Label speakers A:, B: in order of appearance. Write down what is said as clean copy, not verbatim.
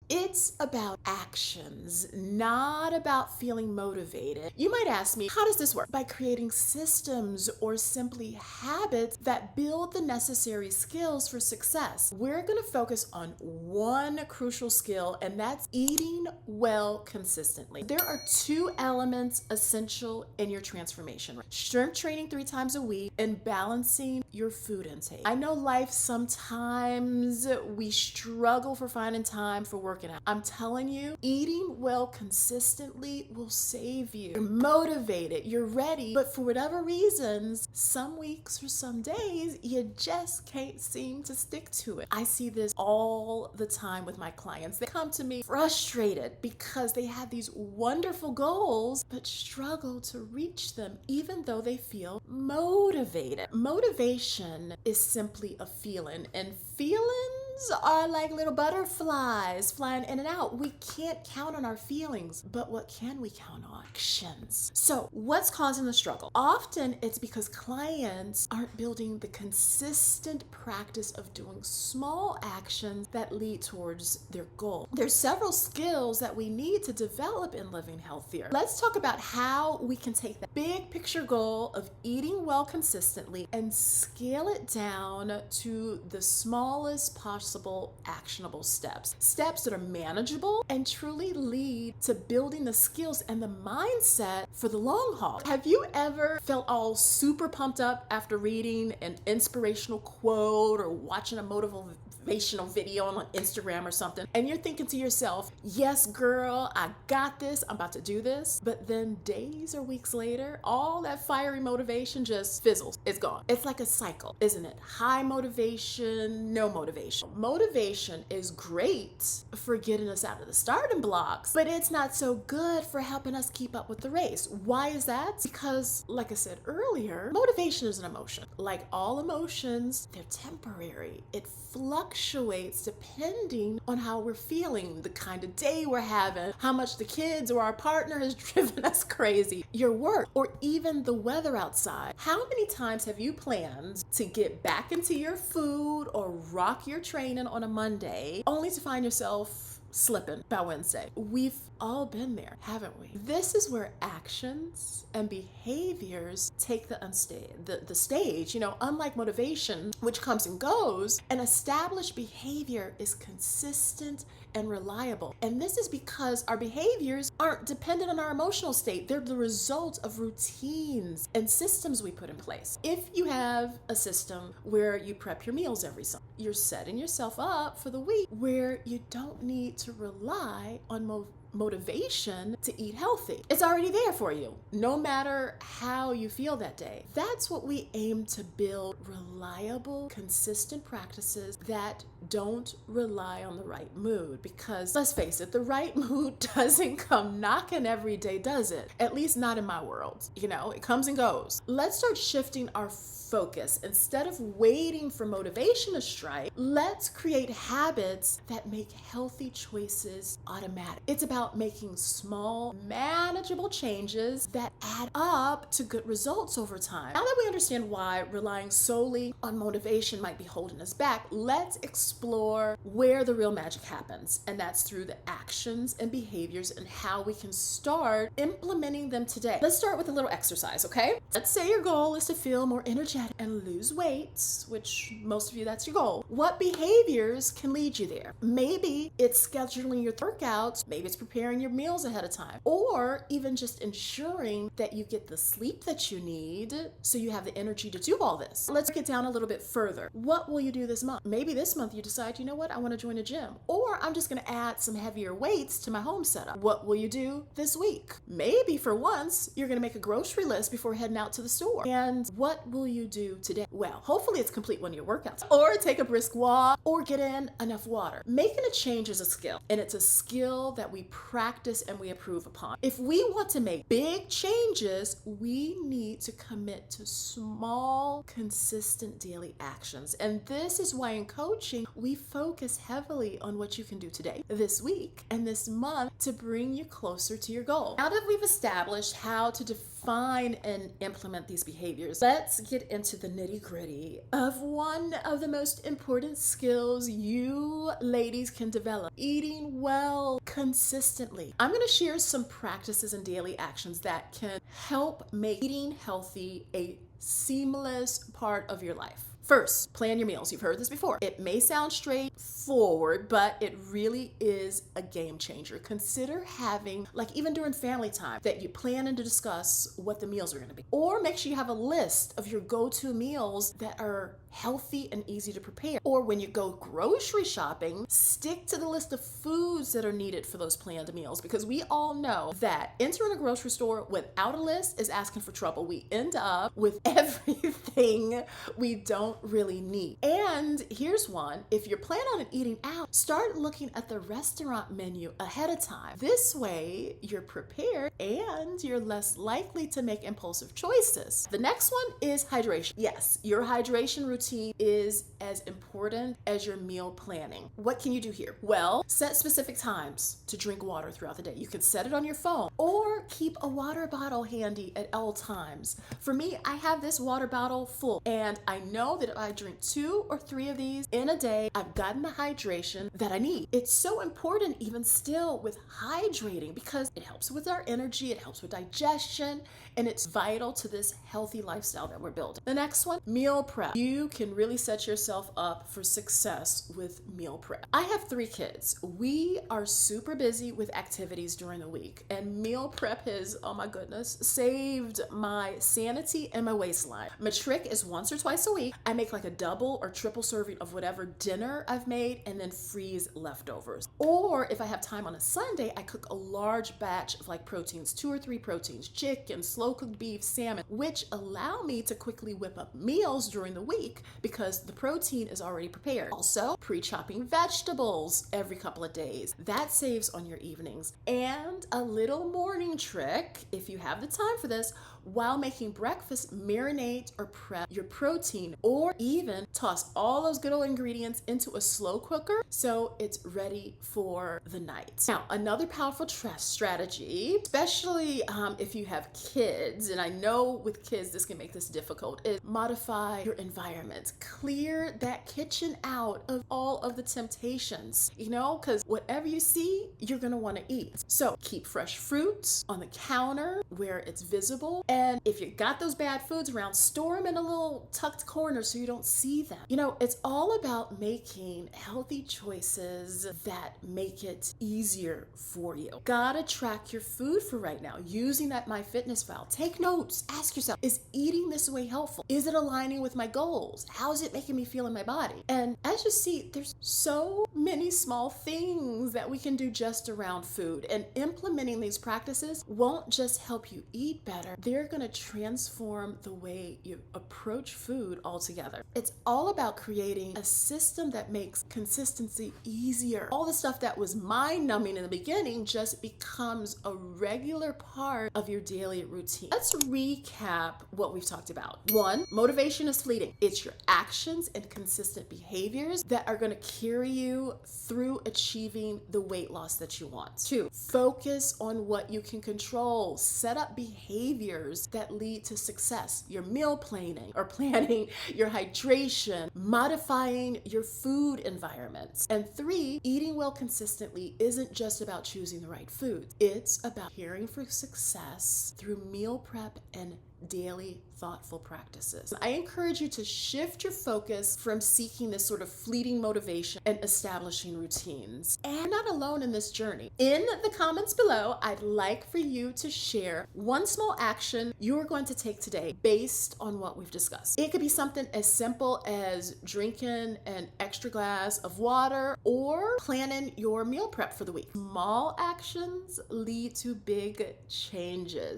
A: It's about actions, not about feeling motivated. You might ask me, how does this work? By creating systems or simply habits that build the necessary skills for success. We're going to focus on one crucial skill, and that's eating well consistently. There are two elements essential in your transformation: strength training 3 times a week and balancing your food intake. I know life sometimes we struggle for finding time for working out. I'm telling you, eating well consistently will save you. You're motivated, you're ready, but for whatever reasons, some weeks or some days, you just can't seem to stick to it. I see this all the time with my clients. They come to me frustrated because they have these wonderful goals but struggle to reach them even though they feel motivated. Motivation is simply a feeling, and feelings are like little butterflies flying in and out. We can't count on our feelings, but what can we count on? Actions. So what's causing the struggle? Often it's because clients aren't building the consistent practice of doing small actions that lead towards their goal. There's several skills that we need to develop in living healthier. Let's talk about how we can take that big picture goal of eating well consistently and scale it down to the smallest possible actionable steps. Steps that are manageable and truly lead to building the skills and the mindset for the long haul. Have you ever felt all super pumped up after reading an inspirational quote or watching a motivational video on Instagram or something, and you're thinking to yourself, yes girl, I got this, I'm about to do this, but then days or weeks later, all that fiery motivation just fizzles. It's gone. It's like a cycle, isn't it? High motivation, no motivation. Motivation is great for getting us out of the starting blocks, but it's not so good for helping us keep up with the race. Why is that? Because, like I said earlier, motivation is an emotion. Like all emotions, they're temporary. It fluctuates depending on how we're feeling, the kind of day we're having, how much the kids or our partner has driven us crazy, your work, or even the weather outside. How many times have you planned to get back into your food or rock your training on a Monday only to find yourself slipping by Wednesday? We've all been there, haven't we? This is where actions and behaviors take the stage. Unlike motivation, which comes and goes, an established behavior is consistent and reliable. And this is because our behaviors aren't dependent on our emotional state. They're the result of routines and systems we put in place. If you have a system where you prep your meals every Sunday, you're setting yourself up for the week where you don't need to rely on motivation to eat healthy. It's already there for you, no matter how you feel that day. That's what we aim to build: reliable, consistent practices that don't rely on the right mood. Because let's face it, the right mood doesn't come knocking every day, does it? At least not in my world. It comes and goes. Let's start shifting our focus. Instead of waiting for motivation to strike, let's create habits that make healthy choices automatic. It's about making small, manageable changes that add up to good results over time. Now that we understand why relying solely on motivation might be holding us back, let's explore where the real magic happens, and that's through the actions and behaviors and how we can start implementing them today. Let's start with a little exercise, okay? Let's say your goal is to feel more energetic and lose weight, which most of you, that's your goal. What behaviors can lead you there? Maybe it's scheduling your workouts, maybe it's preparing your meals ahead of time, or even just ensuring that you get the sleep that you need so you have the energy to do all this. Let's get down a little bit further. What will you do this month? Maybe this month you decide, you know what, I want to join a gym, or I'm just going to add some heavier weights to my home setup. What will you do this week? Maybe for once you're going to make a grocery list before heading out to the store. And what will you do today? Well, hopefully it's complete one of your workouts, or take a brisk walk, or get in enough water. Making a change is a skill, and it's a skill that we practice and we improve upon. If we want to make big changes, we need to commit to small, consistent daily actions. And this is why in coaching, we focus heavily on what you can do today, this week, and this month to bring you closer to your goal. Now that we've established how to define define and implement these behaviors, let's get into the nitty-gritty of one of the most important skills you ladies can develop: eating well consistently. I'm going to share some practices and daily actions that can help make eating healthy a seamless part of your life. First, plan your meals. You've heard this before. It may sound straightforward, but it really is a game changer. Consider having, like even during family time, that you plan and discuss what the meals are going to be. Or make sure you have a list of your go-to meals that are healthy and easy to prepare. Or when you go grocery shopping, stick to the list of foods that are needed for those planned meals, because we all know that entering a grocery store without a list is asking for trouble. We end up with everything we don't really need. And here's one: if you're planning on eating out, start looking at the restaurant menu ahead of time. This way you're prepared and you're less likely to make impulsive choices. The next one is hydration. Yes, your hydration routine is as important as your meal planning. What can you do here? Well, set specific times to drink water throughout the day. You can set it on your phone or keep a water bottle handy at all times. For me, I have this water bottle full, and I know that if I drink 2 or 3 of these in a day, I've gotten the hydration that I need. It's so important even still with hydrating, because it helps with our energy, it helps with digestion, and it's vital to this healthy lifestyle that we're building. The next one, meal prep. You can really set yourself up for success with meal prep. I have 3 kids. We are super busy with activities during the week, and meal prep has, oh my goodness, saved my sanity and my waistline. My trick is once or twice a week, I make like a double or triple serving of whatever dinner I've made and then freeze leftovers. Or if I have time on a Sunday, I cook a large batch of like proteins, 2 or 3 proteins, chicken, slow cooked beef, salmon, which allow me to quickly whip up meals during the week because the protein is already prepared. Also, pre-chopping vegetables every couple of days. That saves on your evenings. And a little morning trick, if you have the time for this, while making breakfast, marinate or prep your protein, or even toss all those good old ingredients into a slow cooker so it's ready for the night. Now, another powerful strategy, especially if you have kids, and I know with kids this can make this difficult, is modify your environment. Clear that kitchen out of all of the temptations, because whatever you see, you're gonna want to eat. So keep fresh fruits on the counter where it's visible. And if you got those bad foods around, store them in a little tucked corner so you don't see them. It's all about making healthy choices that make it easier for you. Gotta track your food for right now using that MyFitnessPal. Take notes. Ask yourself, is eating this way helpful? Is it aligning with my goals? How is it making me feel in my body? And as you see, there's so many small things that we can do just around food. And implementing these practices won't just help you eat better. They're going to transform the way you approach food altogether. It's all about creating a system that makes consistency easier. All the stuff that was mind-numbing in the beginning just becomes a regular part of your daily routine. Let's recap what we've talked about. 1, motivation is fleeting. It's your actions and consistent behaviors that are going to carry you through achieving the weight loss that you want. 2, focus on what you can control. Set up behaviors that lead to success. Your meal planning, your hydration, modifying your food environments. And 3, eating well consistently isn't just about choosing the right food. It's about preparing for success through meal prep and daily thoughtful practices. I encourage you to shift your focus from seeking this sort of fleeting motivation and establishing routines. And I'm not alone in this journey. In the comments below, I'd like for you to share one small action you're going to take today based on what we've discussed. It could be something as simple as drinking an extra glass of water or planning your meal prep for the week. Small actions lead to big changes.